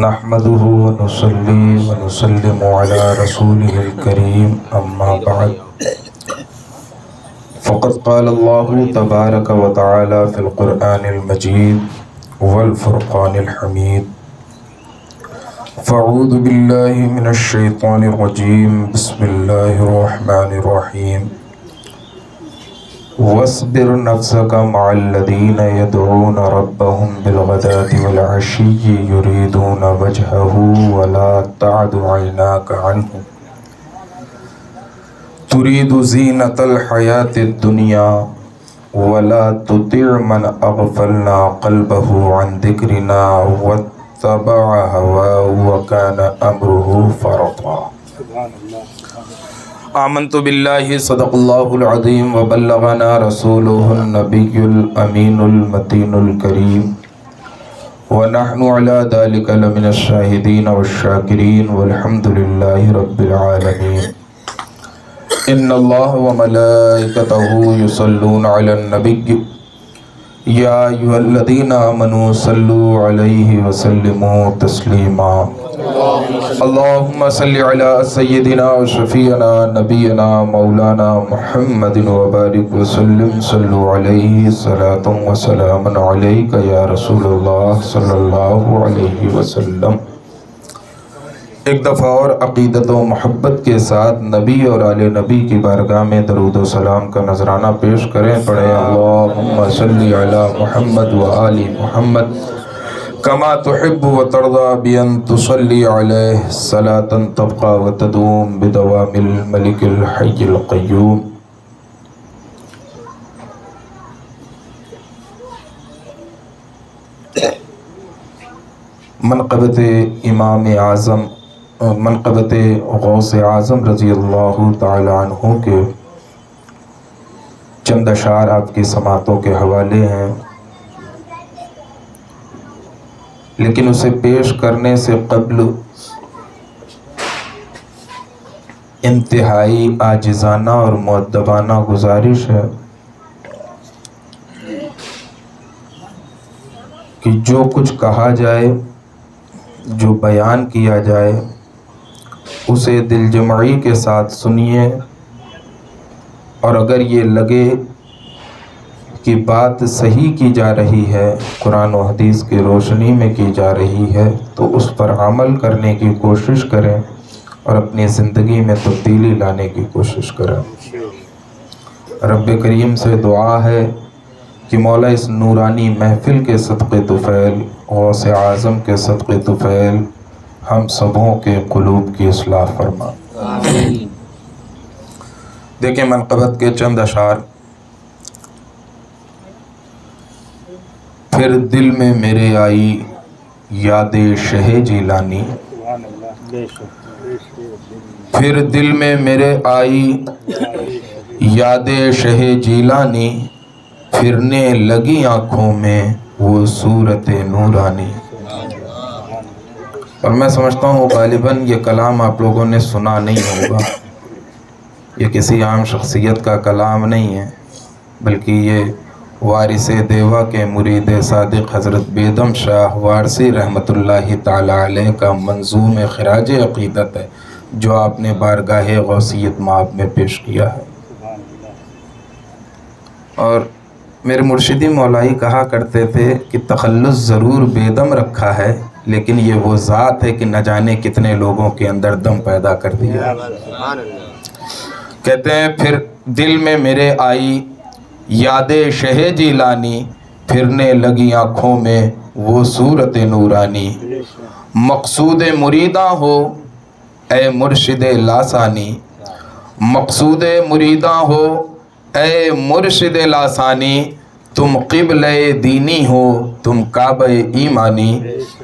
نحمده ونصلي ونسلم على رسوله الكريم أما بعد فقد قال الله تبارك وتعالى في القرآن المجيد والفرقان الحميد فأعوذ بالله من الشيطان الرجيم بسم الله الرحمن الرحيم واصبر نفسك مع الذين يدعون ربهم بالغداة والعشي يريدون وجهه ولا تعد عيناك عنهم تريد زينة الحياة الدنيا ولا تطع من أغفلنا قلبه عن ذكرنا واتبع هواه وكان أمره فرطا آمنت بالله صدق الله العظيم وبلغنا رسوله النبي الأمين المتين الكريم ونحن على ذلك لمن الشاهدين والشاكرين والحمد لله رب العالمين إن الله وملائكته يصلون على النبي يا أيها الذين آمنوا صلوا عليه وسلموا تسليما اللهم صل على سيدنا وشفيعنا نبينا مولانا محمد وبارك وسلم صلوا عليه صلاة وسلام عليك يا رسول الله صلی اللہ علیہ وسلم۔ ایک دفعہ اور عقیدت و محبت کے ساتھ نبی اور آل نبی کی بارگاہ میں درود و سلام کا نذرانہ پیش کریں۔ پڑھیں اللہم صلی علی محمد و آل محمد کما تحب و ترضى بأن تصلی علیہ صلاة تبقى و تدوم بدوام الملک الحی القیوم۔ منقبت امام اعظم منقبت غوث اعظم رضی اللہ تعالی عنہ کے چند اشعار آپ کی سماعتوں کے حوالے ہیں، لیکن اسے پیش کرنے سے قبل انتہائی عاجزانہ اور مؤدبانہ گزارش ہے کہ جو کچھ کہا جائے، جو بیان کیا جائے، اسے دل جمعی کے ساتھ سنیے، اور اگر یہ لگے کہ بات صحیح کی جا رہی ہے، قرآن و حدیث کی روشنی میں کی جا رہی ہے، تو اس پر عمل کرنے کی کوشش کریں اور اپنی زندگی میں تبدیلی لانے کی کوشش کریں۔ رب کریم سے دعا ہے کہ مولا اس نورانی محفل کے صدقے طفیل، غوث اعظم کے صدقے طفیل، ہم سبوں کے قلوب کی اصلاح فرما۔ دیکھیں منقبت کے چند اشعار۔ پھر دل میں میرے آئی یاد شہ جیلانی، پھر دل میں میرے آئی یاد شہ جیلانی، پھرنے لگی آنکھوں میں وہ صورت نورانی۔ اور میں سمجھتا ہوں غالباً یہ کلام آپ لوگوں نے سنا نہیں ہوگا، یہ کسی عام شخصیت کا کلام نہیں ہے، بلکہ یہ وارث دیوا کے مرید صادق حضرت بیدم شاہ وارثی رحمۃ اللہ تعالی علیہ کا منظوم خراج عقیدت ہے، جو آپ نے بارگاہ غوثیت مآب میں پیش کیا ہے۔ اور میرے مرشدی مولائی کہا کرتے تھے کہ تخلص ضرور بیدم رکھا ہے، لیکن یہ وہ ذات ہے کہ نہ جانے کتنے لوگوں کے اندر دم پیدا کر دیا۔ کہتے ہیں پھر دل میں میرے آئی یاد شہ جیلانی، پھرنے لگی آنکھوں میں وہ صورت نورانی، مقصود مریداں ہو اے مرشد لاسانی، مقصود مریداں ہو اے مرشد لاسانی، تم قبلہ دینی ہو تم کعبہ ایمانی،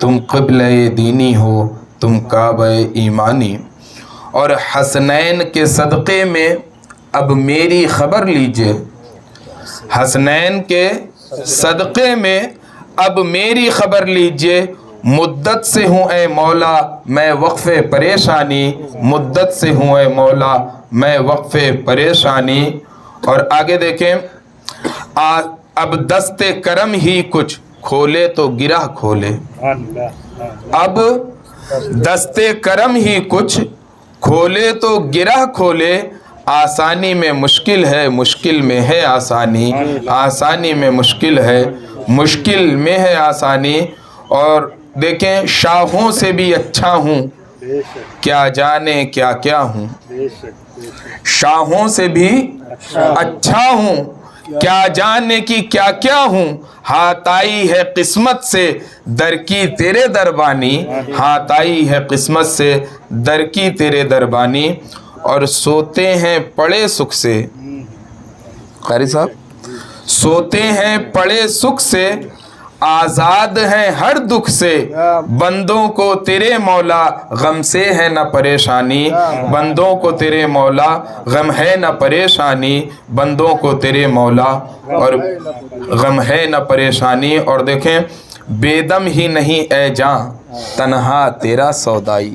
تم قبلہ دینی ہو تم کعبہ ایمانی۔ اور حسنین کے صدقے میں اب میری خبر لیجئے، حسنین کے صدقے میں اب میری خبر لیجئے، مدت سے ہوں اے مولا میں وقف پریشانی، مدت سے ہوں اے مولا میں وقف پریشانی۔ اور آگے دیکھیں اب دست کرم ہی کچھ کھولے تو گرہ کھولے. اب دست کرم ہی کچھ کھولے تو گرہ کھولے. آسانی میں مشکل ہے مشکل میں ہے آسانی. آسانی میں مشکل ہے مشکل میں ہے آسانی. اور دیکھیں شاہوں سے بھی اچھا ہوں کیا جانے کیا کیا ہوں. شاہوں سے بھی اچھا ہوں کیا جانے کی کیا کیا ہوں. ہاتھ آئی ہے قسمت سے در کی تیرے دربانی. ہاتھ آئی ہے قسمت سے در کی تیرے دربانی. اور سوتے ہیں پڑے سکھ سے. قاری صاحب سوتے ہیں پڑے سکھ سے آزاد ہیں ہر دکھ سے. بندوں کو تیرے مولا غم سے ہے نہ پریشانی. بندوں کو تیرے مولا غم ہے نہ پریشانی. بندوں کو تیرے مولا اور غم ہے نہ پریشانی. اور دیکھیں بے دم ہی نہیں اے جاں تنہا تیرا سودائی.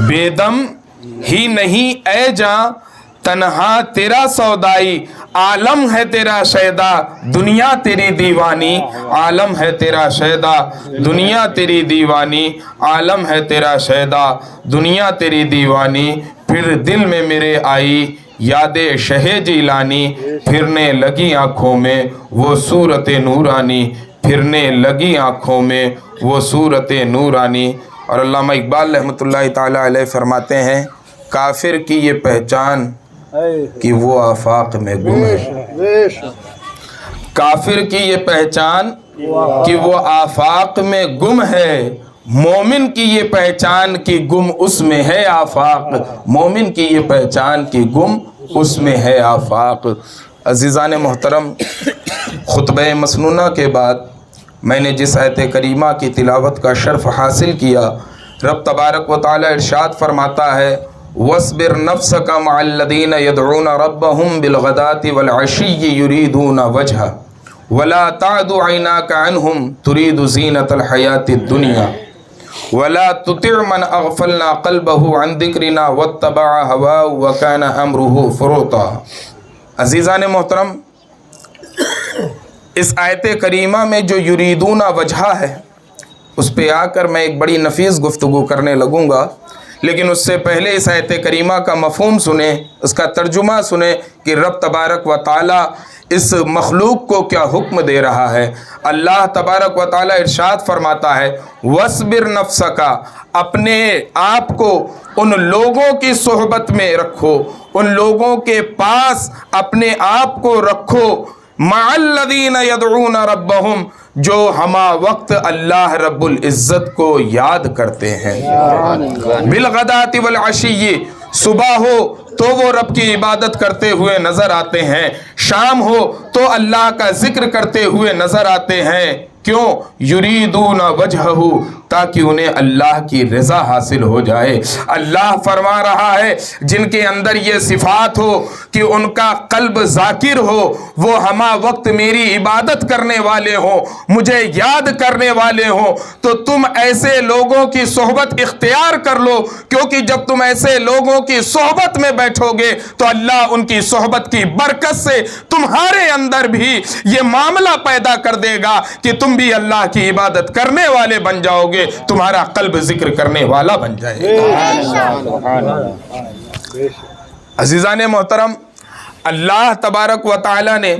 بے دم ہی نہیں اے جاں تنہا تیرا سودائی. عالم ہے تیرا شیدا دنیا تیری دیوانی. عالم ہے تیرا شیدا دنیا تیری دیوانی. عالم ہے تیرا شیدا دنیا تیری دیوانی. پھر دل میں میرے آئی یاد شہ جیلانی. پھرنے لگی آنکھوں میں وہ صورت نورانی. پھرنے لگی آنکھوں میں وہ صورت نورانی. اور علامہ اقبال رحمۃ اللہ تعالیٰ علیہ فرماتے ہیں کافر کی یہ پہچان کہ وہ آفاق میں گم ہے. کافر کی یہ پہچان کہ وہ آفاق میں گم ہے. مومن کی یہ پہچان کہ گم اس میں ہے آفاق. مومن کی یہ پہچان کہ گم اس میں ہے آفاق. عزیزان محترم خطبہ مسنونہ کے بعد میں نے جس آیت کریمہ کی تلاوت کا شرف حاصل کیا رب تبارک و تعالی ارشاد فرماتا ہے وَاصْبِرْ نَفْسَكَ مَعَ الَّذِينَ يَدْعُونَ رَبَّهُمْ بِالْغَدَاةِ وَالْعَشِيِّ يُرِيدُونَ وَجْهَهُ وَلَا تَعْدُ عَيْنَاكَ عَنْهُمْ تُرِيدُ زِينَةَ الْحَيَاةِ الدُّنْيَا وَلَا تُطِعْ مَنْ أَغْفَلْنَا قَلْبَهُ عَنْ ذِكْرِنَا وَاتَّبَعَ هَوَاهُ وَكَانَ أَمْرُهُ فُرُطًا. عزیزان محترم اس آیت کریمہ میں جو یریدون وجہ ہے اس پہ آ کر میں ایک بڑی نفیس گفتگو کرنے لگوں گا. لیکن اس سے پہلے اس آیت کریمہ کا مفہوم سنیں اس کا ترجمہ سنیں کہ رب تبارک و تعالی اس مخلوق کو کیا حکم دے رہا ہے. اللہ تبارک و تعالی ارشاد فرماتا ہے وَاصْبِرْ نَفْسَكَ اپنے آپ کو ان لوگوں کی صحبت میں رکھو. ان لوگوں کے پاس اپنے آپ کو رکھو مَعَ الَّذِينَ يَدْعُونَ رَبَّهُمْ جو ہما وقت اللہ رب العزت کو یاد کرتے ہیں. بالغداۃ والعشی صبح ہو تو وہ رب کی عبادت کرتے ہوئے نظر آتے ہیں. شام ہو تو اللہ کا ذکر کرتے ہوئے نظر آتے ہیں. کیوں؟ یریدون وجہہ تاکہ انہیں اللہ کی رضا حاصل ہو جائے. اللہ فرما رہا ہے جن کے اندر یہ صفات ہو کہ ان کا قلب ذاکر ہو وہ ہما وقت میری عبادت کرنے والے ہوں مجھے یاد کرنے والے ہوں تو تم ایسے لوگوں کی صحبت اختیار کر لو. کیونکہ جب تم ایسے لوگوں کی صحبت میں بیٹھو گے تو اللہ ان کی صحبت کی برکت سے تمہارے اندر بھی یہ معاملہ پیدا کر دے گا کہ تم بھی اللہ کی عبادت کرنے والے بن جاؤ گے. تمہارا قلب ذکر کرنے والا بن جائے گا. عزیزان محترم اللہ تبارک و تعالی نے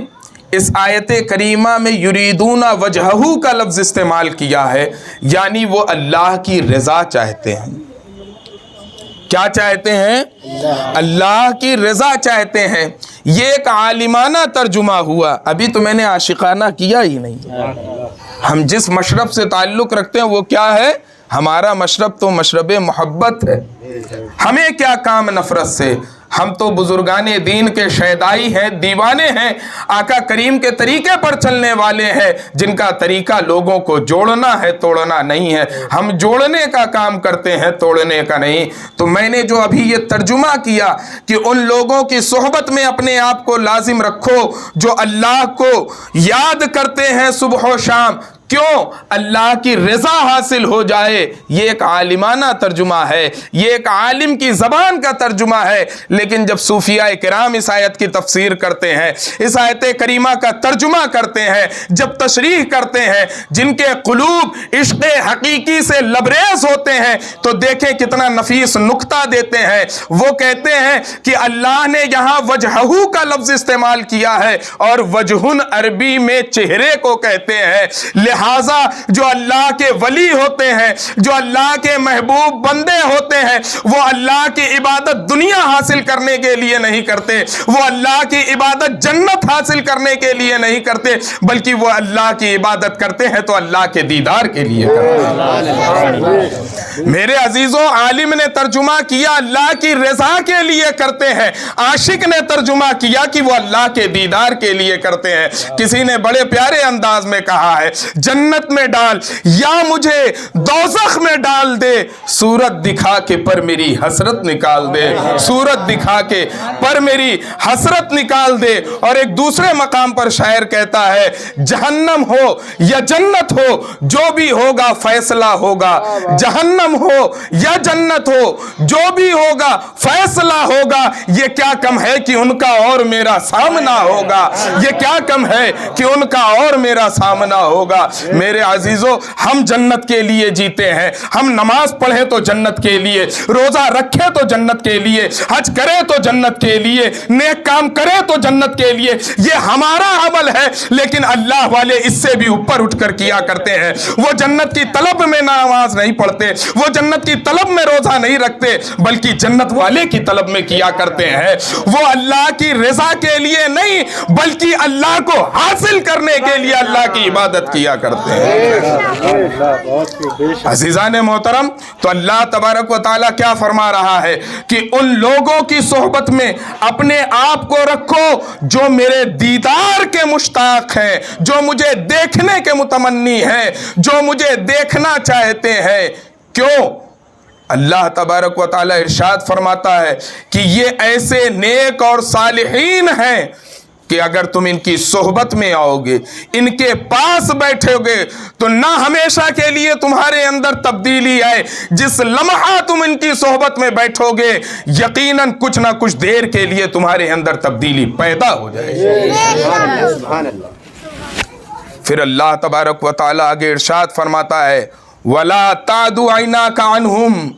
اس آیت کریمہ میں یریدون وجہہ کا لفظ استعمال کیا ہے یعنی وہ اللہ کی رضا چاہتے ہیں. کیا چاہتے ہیں؟ اللہ کی رضا چاہتے ہیں. یہ ایک عالمانہ ترجمہ ہوا. ابھی تو میں نے عاشقانہ کیا ہی نہیں. ہم جس مشرب سے تعلق رکھتے ہیں وہ کیا ہے؟ ہمارا مشرب تو مشرب محبت ہے. ہمیں کیا کام نفرت سے. ہم تو بزرگان دین کے شیدائی ہیں دیوانے ہیں آقا کریم کے طریقے پر چلنے والے ہیں جن کا طریقہ لوگوں کو جوڑنا ہے توڑنا نہیں ہے. ہم جوڑنے کا کام کرتے ہیں توڑنے کا نہیں. تو میں نے جو ابھی یہ ترجمہ کیا کہ ان لوگوں کی صحبت میں اپنے آپ کو لازم رکھو جو اللہ کو یاد کرتے ہیں صبح و شام کیوں؟ اللہ کی رضا حاصل ہو جائے۔ یہ ایک عالمانہ ترجمہ ہے، یہ ایک عالم کی زبان کا ترجمہ ہے، لیکن جب صوفیاء کرام اس آیت کی تفسیر کرتے ہیں، اس آیت کریمہ کا ترجمہ کرتے ہیں، جب تشریح کرتے ہیں، جن کے قلوب عشق حقیقی سے لبریز ہوتے ہیں، تو دیکھیں کتنا نفیس نکتہ دیتے ہیں۔ وہ کہتے ہیں کہ اللہ نے یہاں وجہہ کا لفظ استعمال کیا ہے، اور وجہن عربی میں چہرے کو کہتے ہیں، لہٰذا جو اللہ کے ولی ہوتے ہیں، جو اللہ کے محبوب بندے ہوتے ہیں، وہ اللہ کی عبادت دنیا حاصل کرنے کے لیے نہیں کرتے، وہ اللہ کی عبادت جنت حاصل کرنے کے لیے نہیں کرتے، بلکہ وہ اللہ کی عبادت کرتے ہیں تو اللہ کے دیدار کے لیے کرتے ہیں۔ میرے عزیزوں، عالم نے ترجمہ کیا اللہ کی رضا کے لیے کرتے ہیں، عاشق نے ترجمہ کیا کہ وہ اللہ کے دیدار کے لیے کرتے ہیں۔ کسی نے بڑے پیارے انداز میں کہا ہے، جنت میں ڈال یا مجھے دوزخ میں ڈال دے، صورت دکھا کے پر میری حسرت نکال دے، صورت دکھا کے پر میری حسرت نکال دے۔ اور ایک دوسرے مقام پر شاعر کہتا ہے، جہنم ہو یا جنت ہو، جو بھی ہوگا فیصلہ ہوگا، جہنم ہو یا جنت ہو، جو بھی ہوگا فیصلہ ہوگا۔ یہ کیا کم ہے کہ ان کا اور میرا سامنا ہوگا، یہ کیا کم ہے کہ ان کا اور میرا سامنا ہوگا۔ میرے عزیزوں، ہم جنت کے لیے جیتے ہیں، ہم نماز پڑھیں تو جنت کے لیے، روزہ رکھیں تو جنت کے لیے، حج کریں تو جنت کے لیے، نیک کام کریں تو جنت کے لیے۔ یہ ہمارا عمل ہے، لیکن اللہ والے اس سے بھی اوپر اٹھ کر کیا کرتے ہیں۔ وہ جنت کی طلب میں نماز نہیں پڑھتے، وہ جنت کی طلب میں روزہ نہیں رکھتے، بلکہ جنت والے کی طلب میں کیا کرتے ہیں۔ وہ اللہ کی رضا کے لیے نہیں، بلکہ اللہ کو حاصل کرنے کے لیے اللہ کی عبادت کیا کرتے ہیں۔ عزیزان محترم، تو اللہ تبارک و تعالیٰ کیا فرما رہا ہے کہ ان لوگوں کی صحبت میں اپنے آپ کو رکھو جو میرے دیدار کے مشتاق ہیں، جو مجھے دیکھنے کے متمنی ہیں، جو مجھے دیکھنا چاہتے ہیں۔ کیوں؟ اللہ تبارک و تعالیٰ ارشاد فرماتا ہے کہ یہ ایسے نیک اور صالحین ہیں کہ اگر تم ان کی صحبت میں آؤ گے، ان کے پاس بیٹھو گے، تو نہ ہمیشہ کے لیے تمہارے اندر تبدیلی آئے، جس لمحہ تم ان کی صحبت میں بیٹھو گے یقیناً کچھ نہ کچھ دیر کے لیے تمہارے اندر تبدیلی پیدا ہو جائے گی۔ پھر اللہ تبارک و تعالیٰ آگے ارشاد فرماتا ہے، وَلَا تَعْدُ عَيْنَاكَ عَنْهُمْ،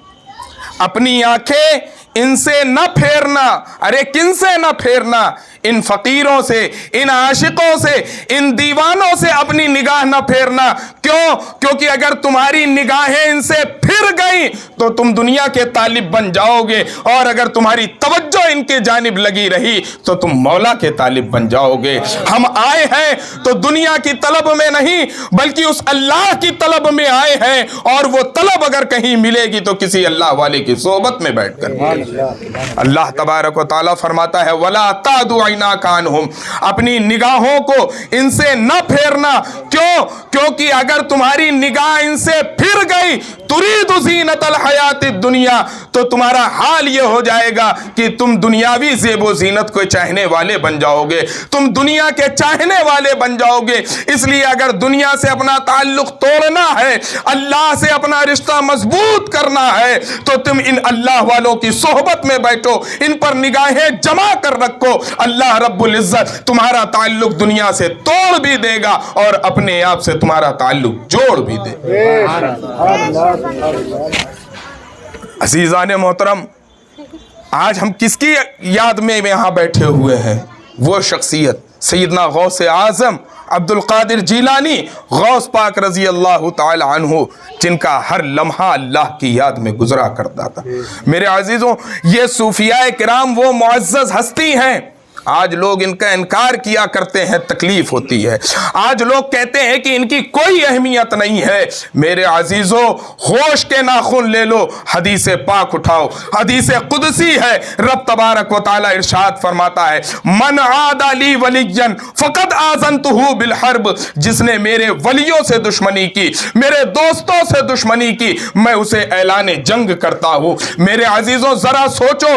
اپنی آنکھیں ان سے نہ پھیرنا۔ ارے کن سے نہ پھیرنا؟ ان فقیروں سے، ان عاشقوں سے، ان دیوانوں سے اپنی نگاہ نہ پھیرنا۔ کیوں؟ کیونکہ اگر تمہاری نگاہیں ان سے پھر گئیں تو تم دنیا کے طالب بن جاؤ گے، اور اگر تمہاری توجہ ان کے جانب لگی رہی تو تم مولا کے طالب بن جاؤ گے۔ ہم آئے ہیں تو دنیا کی طلب میں نہیں، بلکہ اس اللہ کی طلب میں آئے ہیں، اور وہ طلب اگر کہیں ملے گی تو کسی اللہ والے کی صحبت میں بیٹھ کر ملے گی۔ اللہ تبارک و تعالیٰ فرماتا ہے، وَلَا تَعْدُ عَيْنَاكَ عَنْهُمْ، اپنی نگاہوں کو ان سے نہ پھیرنا۔ کیوں؟ کیونکہ اگر تمہاری نگاہ ان سے پھر گئی ترید زینت الحیات الدنیا، تو تمہارا حال یہ ہو جائے گا کہ تم دنیاوی زیب و زینت کو چاہنے والے بن جاؤ گے، تم دنیا کے چاہنے والے بن جاؤ گے۔ اس لیے اگر دنیا سے اپنا تعلق توڑنا ہے، اللہ سے اپنا رشتہ مضبوط کرنا ہے، تو تم ان اللہ والوں کی صحبت میں بیٹھو، ان پر نگاہیں جمع کر رکھو۔ اللہ رب العزت تمہارا تعلق دنیا سے توڑ بھی دے گا اور اپنے آپ سے تمہارا تعلق جوڑ بھی دے گا۔ عزیزان محترم، آج ہم کس کی یاد میں یہاں بیٹھے ہوئے ہیں؟ وہ شخصیت سیدنا غوث اعظم عبد القادر جیلانی غوث پاک رضی اللہ تعالی عنہ، جن کا ہر لمحہ اللہ کی یاد میں گزرا کرتا تھا۔ میرے عزیزوں، یہ صوفیاء کرام وہ معزز ہستی ہیں۔ آج لوگ ان کا انکار کیا کرتے ہیں، تکلیف ہوتی ہے۔ آج لوگ کہتے ہیں کہ ان کی کوئی اہمیت نہیں ہے۔ میرے عزیزوں، ہوش کے ناخن لے لو، حدیث پاک اٹھاؤ، حدیث قدسی ہے۔ رب تبارک و تعالی ارشاد فرماتا ہے، من عاد لی ولیا فقد آذنتہ بالحرب، جس نے میرے ولیوں سے دشمنی کی، میرے دوستوں سے دشمنی کی، میں اسے اعلان جنگ کرتا ہوں۔ میرے عزیزوں، ذرا سوچو،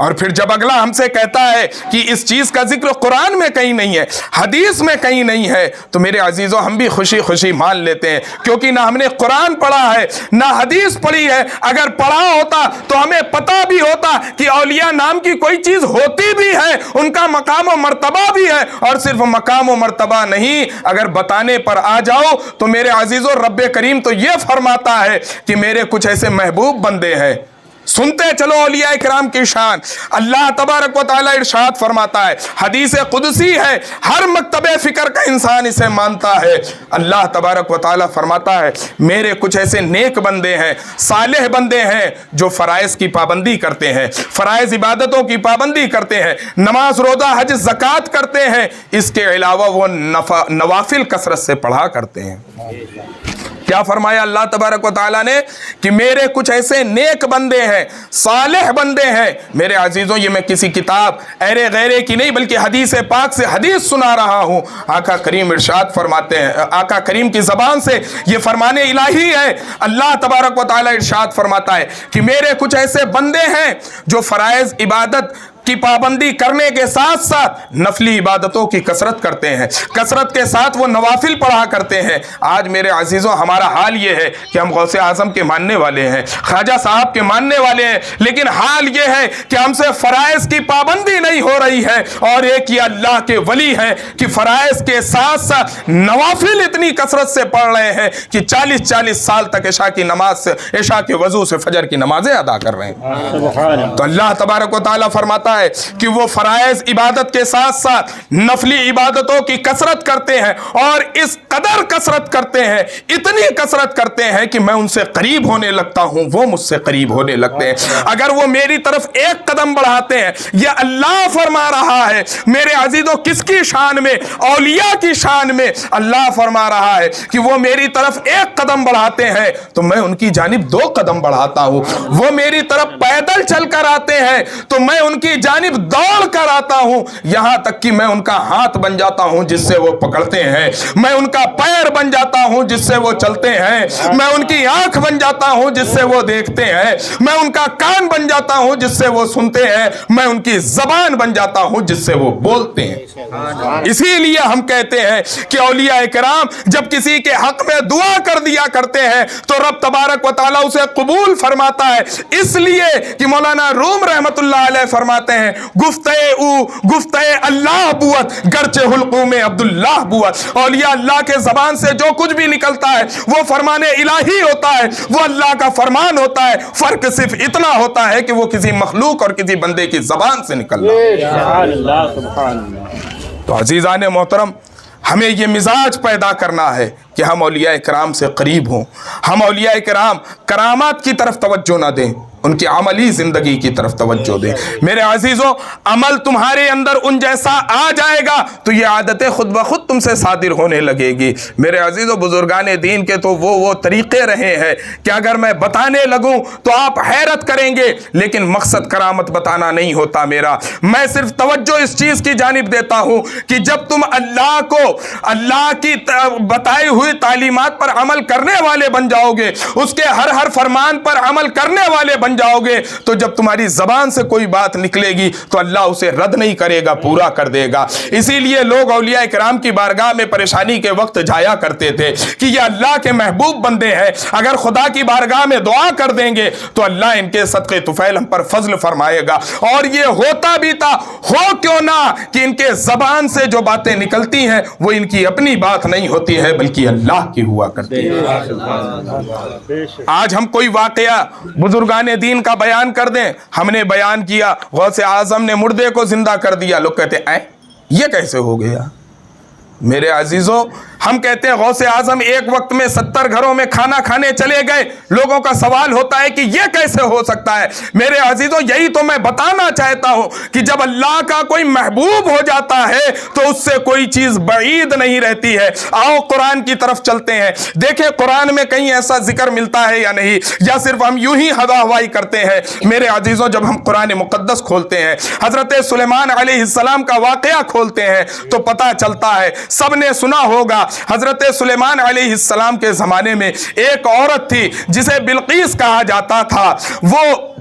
اور پھر جب اگلا ہم سے کہتا ہے کہ اس چیز کا ذکر قرآن میں کہیں نہیں ہے، حدیث میں کہیں نہیں ہے، تو میرے عزیزو ہم بھی خوشی خوشی مان لیتے ہیں، کیونکہ نہ ہم نے قرآن پڑھا ہے نہ حدیث پڑھی ہے۔ اگر پڑھا ہوتا تو ہمیں پتہ بھی ہوتا کہ اولیاء نام کی کوئی چیز ہوتی بھی ہے، ان کا مقام و مرتبہ بھی ہے، اور صرف مقام و مرتبہ نہیں، اگر بتانے پر آ جاؤ تو میرے عزیزو رب کریم تو یہ فرماتا ہے کہ میرے کچھ ایسے محبوب بندے ہیں۔ سنتے چلو اولیاء کرام کی شان۔ اللہ تبارک و تعالی ارشاد فرماتا ہے، حدیث قدسی ہے، ہر مکتب فکر کا انسان اسے مانتا ہے۔ اللہ تبارک و تعالی فرماتا ہے میرے کچھ ایسے نیک بندے ہیں، صالح بندے ہیں جو فرائض کی پابندی کرتے ہیں، فرائض عبادتوں کی پابندی کرتے ہیں، نماز روزہ حج زکوٰۃ کرتے ہیں، اس کے علاوہ وہ نوافل کثرت سے پڑھا کرتے ہیں۔ کیا فرمایا اللہ تبارک و تعالیٰ نے کہ میرے کچھ ایسے نیک بندے ہیں، صالح بندے ہیں۔ میرے عزیزوں یہ میں کسی کتاب ایرے غیرے کی نہیں بلکہ حدیث پاک سے حدیث سنا رہا ہوں۔ آقا کریم ارشاد فرماتے ہیں، آقا کریم کی زبان سے یہ فرمان الہی ہے۔ اللہ تبارک و تعالیٰ ارشاد فرماتا ہے کہ میرے کچھ ایسے بندے ہیں جو فرائض عبادت کی پابندی کرنے کے ساتھ ساتھ نفلی عبادتوں کی کثرت کرتے ہیں، کثرت کے ساتھ وہ نوافل پڑھا کرتے ہیں۔ آج میرے عزیزوں ہمارا حال یہ ہے کہ ہم غوث اعظم کے ماننے والے ہیں، خواجہ صاحب کے ماننے والے ہیں، لیکن حال یہ ہے کہ ہم سے فرائض کی پابندی نہیں ہو رہی ہے، اور ایک یہ اللہ کے ولی ہیں کہ فرائض کے ساتھ ساتھ نوافل اتنی کثرت سے پڑھ رہے ہیں کہ 40 سال تک عشاء کی نماز سے، عشاء کے وضو سے فجر کی نمازیں ادا کر رہے ہیں۔ تو اللہ تبارک و تعالیٰ فرماتا ہے کہ وہ فرائض عبادت کے ساتھ ساتھ نفلی عبادتوں کی کثرت کرتے ہیں، اور اس قدر کثرت کرتے ہیں، اتنی کثرت کرتے ہیں کہ میں ان سے قریب ہونے لگتا ہوں، وہ مجھ سے قریب ہونے لگتے ہیں۔ اگر وہ میری طرف ایک قدم بڑھاتے ہیں، یہ اللہ فرما رہا ہے میرے عزیزوں، کس کی شان میں؟ اولیاء کی شان میں اللہ فرما رہا ہے کہ وہ میری طرف ایک قدم بڑھاتے ہیں تو میں ان کی جانب 2 قدم بڑھاتا ہوں، وہ میری طرف پیدل چل کر آتے ہیں تو میں ان کی جانب دوڑ کر آتا ہوں، یہاں تک کہ میں ان کا ہاتھ بن جاتا ہوں جس سے وہ پکڑتے ہیں، میں ان کا پیر بن جاتا ہوں جس سے وہ چلتے ہیں، میں ان کی آنکھ بن جاتا ہوں جس سے وہ دیکھتے ہیں، میں ان کا کان بن جاتا ہوں جس سے وہ سنتے ہیں، میں ان کی زبان بن جاتا ہوں جس سے وہ بولتے ہیں۔ اسی لیے ہم کہتے ہیں کہ اولیاء کرام جب کسی کے حق میں دعا کر دیا کرتے ہیں تو رب تبارک و تعالیٰ اسے قبول فرماتا ہے، اس لیے کہ مولانا روم رحمت اللہ علیہ فرماتے ہیں گفتہ اللہ بوت گرچہ حلقوم عبداللہ بوت۔ اولیاء اللہ کے زبان سے جو کچھ بھی نکلتا ہے وہ فرمان الہی ہوتا ہے، وہ اللہ کا فرمان ہوتا ہے، فرق صرف اتنا ہوتا ہے کہ وہ کسی مخلوق اور کسی بندے کی زبان سے نکل رہا ہے۔ تو عزیزان محترم، ہمیں یہ مزاج پیدا کرنا ہے کہ ہم اولیاء کرام سے قریب ہوں، ہم اولیاء کرام کرامات کی طرف توجہ نہ دیں، ان کی عملی زندگی کی طرف توجہ دیں۔ میرے عزیزوں، عمل تمہارے اندر ان جیسا آ جائے گا تو یہ عادتیں خود بخود تم سے صادر ہونے لگے گی۔ میرے عزیزوں، بزرگان دین کے تو وہ طریقے رہے ہیں کہ اگر میں بتانے لگوں تو آپ حیرت کریں گے، لیکن مقصد کرامت بتانا نہیں ہوتا میرا۔ میں صرف توجہ اس چیز کی جانب دیتا ہوں کہ جب تم اللہ کو، اللہ کی بتائی ہوئی تعلیمات پر عمل کرنے والے بن جاؤ گے، اس کے ہر فرمان پر عمل کرنے والے بن جاؤ گے، تو جب تمہاری زبان سے کوئی بات نکلے گی تو اللہ اسے رد نہیں کرے گا، پورا کر دے گا۔ اسی لیے لوگ اولیاء کرام کی بارگاہ میں پریشانی کے وقت جایا کرتے تھے کہ یہ اللہ کے محبوب بندے ہیں، اگر خدا کی بارگاہ میں دعا کر دیں گے تو اللہ ان کے صدقے طفیل ہم پر فضل فرمائے گا۔ اور یہ ہوتا بھی تھا، ہو کیوں نہ کہ ان کے زبان سے جو باتیں نکلتی ہیں وہ ان کی اپنی بات نہیں ہوتی ہے بلکہ اللہ کی ہوا کرتی ہے۔ آج ہم کوئی واقعہ بزرگان دین کا بیان کر دیں، ہم نے بیان کیا غوث اعظم نے مردے کو زندہ کر دیا، لوگ کہتے ہیں یہ کیسے ہو گیا؟ میرے عزیزوں، ہم کہتے ہیں غوث اعظم ایک وقت میں 70 گھروں میں کھانا کھانے چلے گئے، لوگوں کا سوال ہوتا ہے کہ یہ کیسے ہو سکتا ہے؟ میرے عزیزوں، یہی تو میں بتانا چاہتا ہوں کہ جب اللہ کا کوئی محبوب ہو جاتا ہے تو اس سے کوئی چیز بعید نہیں رہتی ہے۔ آؤ قرآن کی طرف چلتے ہیں، دیکھیں قرآن میں کہیں ایسا ذکر ملتا ہے یا نہیں، یا صرف ہم یوں ہی ہوا ہوائی کرتے ہیں۔ میرے عزیزوں، جب ہم قرآن مقدس کھولتے ہیں، حضرت سلیمان علیہ السلام کا واقعہ کھولتے ہیں تو پتہ چلتا ہے، سب نے سنا ہوگا، حضرت سلیمان علیہ السلام کے زمانے میں ایک عورت تھی جسے بلقیس کہا جاتا تھا، وہ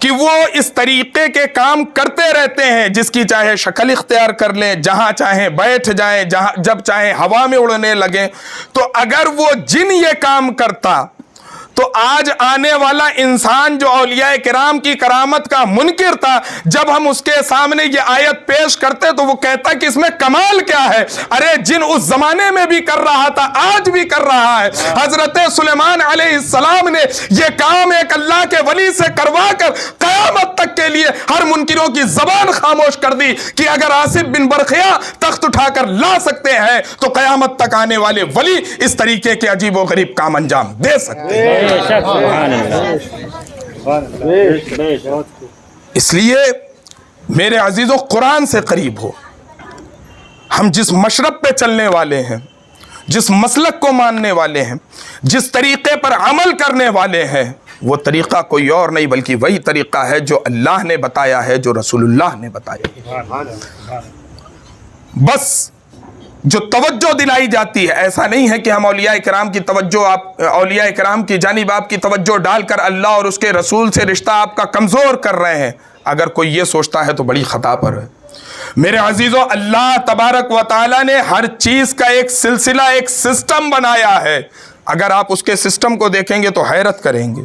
کہ وہ اس طریقے کے کام کرتے رہتے ہیں جس کی چاہے شکل اختیار کر لیں، جہاں چاہیں بیٹھ جائیں، جب چاہیں ہوا میں اڑنے لگیں، تو اگر وہ جن یہ کام کرتا تو آج آنے والا انسان جو اولیاء کرام کی کرامت کا منکر تھا، جب ہم اس کے سامنے یہ آیت پیش کرتے تو وہ کہتا کہ اس میں کمال کیا ہے؟ ارے جن اس زمانے میں بھی کر رہا تھا آج بھی کر رہا ہے۔ حضرت سلیمان علیہ السلام نے یہ کام ایک اللہ کے ولی سے کروا کر قیامت تک کے لیے ہر منکروں کی زبان خاموش کر دی کہ اگر آصف بن برخیا تخت اٹھا کر لا سکتے ہیں تو قیامت تک آنے والے ولی اس طریقے کے عجیب و غریب کام انجام دے سکتے ہیں۔ اس لیے میرے عزیزوں قرآن سے قریب ہو۔ ہم جس مشرب پہ چلنے والے ہیں، جس مسلک کو ماننے والے ہیں، جس طریقے پر عمل کرنے والے ہیں، وہ طریقہ کوئی اور نہیں بلکہ وہی طریقہ ہے جو اللہ نے بتایا ہے، جو رسول اللہ نے بتایا ہے۔ بس جو توجہ دلائی جاتی ہے، ایسا نہیں ہے کہ ہم اولیاء کرام کی توجہ، اولیاء کرام کی جانب آپ کی توجہ ڈال کر اللہ اور اس کے رسول سے رشتہ آپ کا کمزور کر رہے ہیں۔ اگر کوئی یہ سوچتا ہے تو بڑی خطا پر ہے۔ میرے عزیزو، اللہ تبارک و تعالیٰ نے ہر چیز کا ایک سلسلہ، ایک سسٹم بنایا ہے۔ اگر آپ اس کے سسٹم کو دیکھیں گے تو حیرت کریں گے۔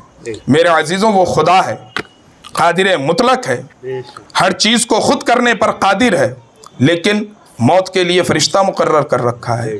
میرے عزیزوں، وہ خدا ہے، قادر مطلق ہے، ہر چیز کو خود کرنے پر قادر ہے، لیکن موت کے لیے فرشتہ مقرر کر رکھا ہے۔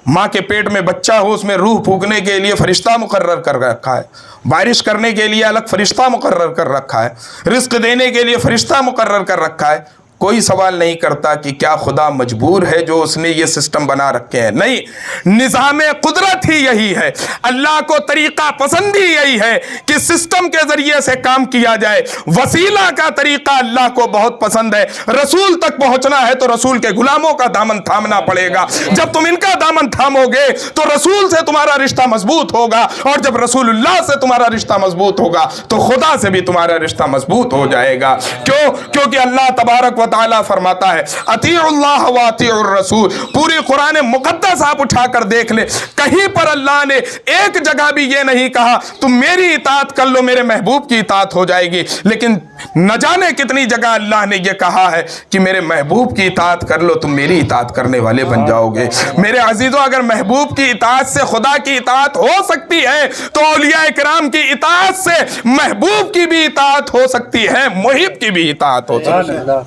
ماں کے پیٹ میں بچہ ہو، اس میں روح پھونکنے کے لیے فرشتہ مقرر کر رکھا ہے، بارش کرنے کے لیے الگ فرشتہ مقرر کر رکھا ہے، رزق دینے کے لیے فرشتہ مقرر کر رکھا ہے۔ کوئی سوال نہیں کرتا کہ کیا خدا مجبور ہے جو اس نے یہ سسٹم بنا رکھے ہیں؟ نہیں، نظام قدرت ہی یہی ہے، اللہ کو طریقہ پسند ہی یہی ہے کہ سسٹم کے ذریعے سے کام کیا جائے۔ وسیلہ کا طریقہ اللہ کو بہت پسند ہے۔ رسول تک پہنچنا ہے تو رسول کے غلاموں کا دامن تھامنا پڑے گا۔ جب تم ان کا دامن تھامو گے تو رسول سے تمہارا رشتہ مضبوط ہوگا، اور جب رسول اللہ سے تمہارا رشتہ مضبوط ہوگا تو خدا سے بھی تمہارا رشتہ مضبوط ہو جائے گا۔ کیونکہ اللہ تبارک و تعالیٰ فرماتا ہے اطیعوا اللہ و اطیعوا الرسول۔ پوری قرآن مقدس آپ اٹھا کر دیکھ لیں، کہیں پر اللہ نے ایک جگہ بھی یہ نہیں کہا تم میری اطاعت کر لو میرے محبوب کی اطاعت ہو جائے گی، لیکن نہ جانے کتنی جگہ اللہ نے یہ کہا ہے کہ میرے محبوب کی اطاعت کر لو تم میری اطاعت کرنے والے بن جاؤ گے۔ میرے عزیزوں، اگر محبوب کی اطاعت سے خدا کی اطاعت ہو سکتی ہے تو اولیاء کرام کی اطاعت سے محبوب کی بھی اطاعت ہو سکتی ہے، محب کی بھی اطاعت ہو سکتی ہے۔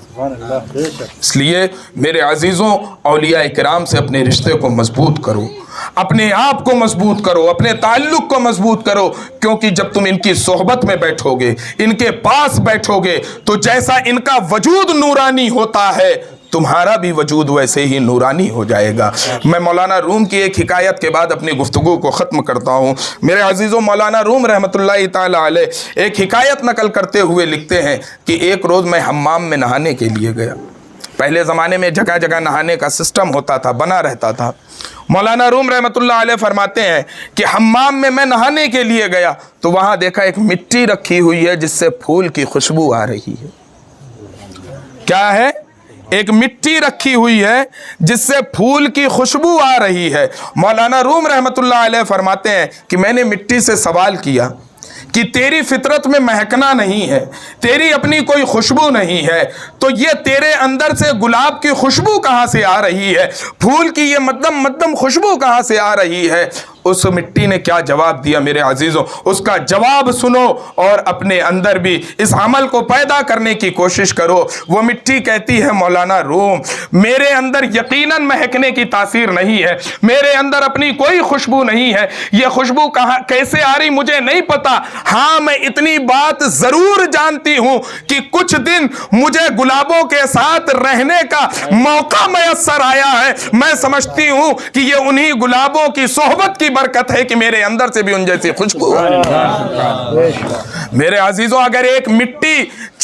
اس لیے میرے عزیزوں، اولیاء کرام سے اپنے رشتے کو مضبوط کرو، اپنے آپ کو مضبوط کرو، اپنے تعلق کو مضبوط کرو، کیونکہ جب تم ان کی صحبت میں بیٹھو گے، ان کے پاس بیٹھو گے، تو جیسا ان کا وجود نورانی ہوتا ہے تمہارا بھی وجود ویسے ہی نورانی ہو جائے گا۔ میں مولانا روم کی ایک حکایت کے بعد اپنی گفتگو کو ختم کرتا ہوں۔ میرے عزیزوں، مولانا روم رحمۃ اللہ تعالی علیہ ایک حکایت نقل کرتے ہوئے لکھتے ہیں کہ ایک روز میں حمام میں نہانے کے لیے گیا۔ پہلے زمانے میں جگہ جگہ نہانے کا سسٹم ہوتا تھا، بنا رہتا تھا۔ مولانا روم رحمۃ اللہ علیہ فرماتے ہیں کہ حمام میں نہانے کے لیے گیا تو وہاں دیکھا ایک مٹی رکھی ہوئی ہے جس سے پھول کی خوشبو آ رہی ہے۔ کیا ہے؟ ایک مٹی رکھی ہوئی ہے جس سے پھول کی خوشبو آ رہی ہے۔ مولانا روم رحمۃ اللہ علیہ فرماتے ہیں کہ میں نے مٹی سے سوال کیا کہ تیری فطرت میں مہکنا نہیں ہے، تیری اپنی کوئی خوشبو نہیں ہے، تو یہ تیرے اندر سے گلاب کی خوشبو کہاں سے آ رہی ہے؟ پھول کی یہ مدم خوشبو کہاں سے آ رہی ہے؟ اس مٹی نے کیا جواب دیا میرے عزیزوں؟ اس کا جواب سنو اور اپنے اندر بھی اس عمل کو پیدا کرنے کی کوشش کرو۔ وہ مٹی کہتی ہے مولانا روم، میرے اندر یقیناً مہکنے کی تاثیر نہیں ہے، میرے اندر اپنی کوئی خوشبو نہیں ہے، یہ خوشبو کہاں کیسے آ رہی مجھے نہیں پتا، ہاں میں اتنی بات ضرور جانتی ہوں کہ کچھ دن مجھے گلابوں کے ساتھ رہنے کا موقع میسر آیا ہے، میں سمجھتی ہوں کہ یہ انہی گلابوں کی صحبت کی برکت ہے کہ میرے اندر سے بھی ان جیسی خوشبو ہے۔ میرے عزیزوں، اگر ایک مٹی